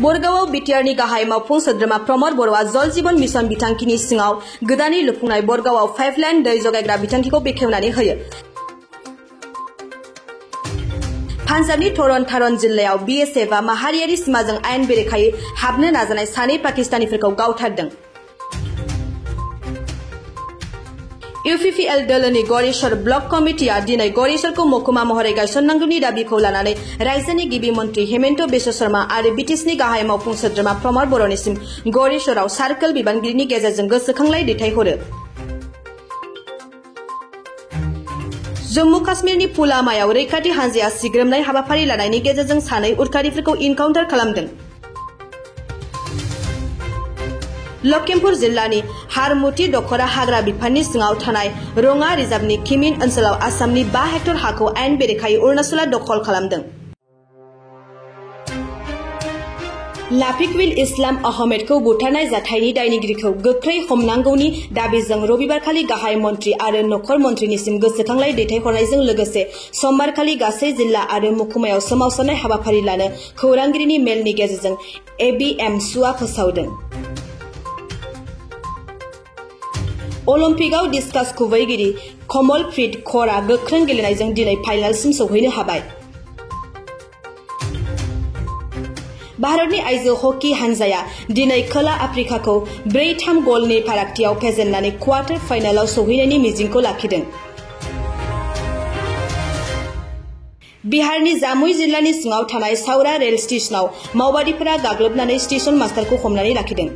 बरगावआव बिटिआरनि गाहाय मावफुं सोद्रोमा प्रमद बर'आ जल जीवन मिशन बिथांखिनि सिङाव गोदानै लुफुंनाय बरगावआव 5 लाइन दै जगायग्रा बिथांखिखौ बेखेवनानै होयो। पान्जाबनि तरन जिल्लायाव बीएसएफआ माहारियारि सिमाजों आयेन बेरेखायै हाबनो नाजानाय सानै पाकिस्तानिफोरखौ गावथारदों। यूपीपीएल दोलोनि गरेश्वर ब्लक कमिटिया दिनै गरेश्वरखौ महकुमा महरै गायसननांगौनि दाबिखौ लानानै रायजोनि गिबि मन्त्रि हेमन्त बिश्व शर्मा आरो बीटीसीनि गाहाय मावफुं सोद्रोमा प्रमद बर'निसिम गरेश्वराव सार्कोल बिबानगिरिनि गेजेरजों गोसोखांलाय दैथायहरो। जम्मू काश्मीरनि पुलवामायाव रैखाथि हानजाया सिग्रोमनाय हाबाफारि लानायनि गेजेरजों सानै उदखारिफोरखौ इनकाउन्टार खालामदों। लखीमपुर जिल्लानि हारमुति दखरा हाग्रा बिफाननि सिङाव थानाय रङा रिजार्भनि किमिन ओनसोलाव आसामनि 5 हेक्टर हाखौ आयेन बेरेखायै अरुणाचलआ दखल खालामदों। लाफिकविल इस्लाम अहमेदखौ बुथारनाय जाथायनि दायनिगिरिखौ गोख्रै हमनांगौनि दाबिजों रबिबारखालि गाहाय मन्त्रि आरो नखर मन्त्रिनिसिम गोसोखांलाय दैथायहरनायजों लोगोसे समबारखालि गासै जिल्ला आरो महकुमायाव सोमावसारनाय हाबाफारि लानो खौरांगिरिनि मेलनि गेजेरजों एबिएमसुआ फोसावदों। अलिम्पिकआव डिस्कास खुबैगिरि कमलप्रीत कौरआ गोख्रों गेलेनायजों दिनै फाइनालसिम सौहैनो हाबाय। भारतनि आइजो हकी हानजाया दिनै खोला आफ्रिकाखौ 4-3 गलनि फारागथियाव फेजेननानै क्वार्टार फाइनालाव सौहैनायनि मिजिंखौ लाखिदों। बिहारनि जामुई जिल्लानि सिङाव थानाय साउरा रेल स्टेशनाव मावबादिफोरा गाग्लोबनानै स्टेशन मास्टारखौ हमनानै लाखिदों।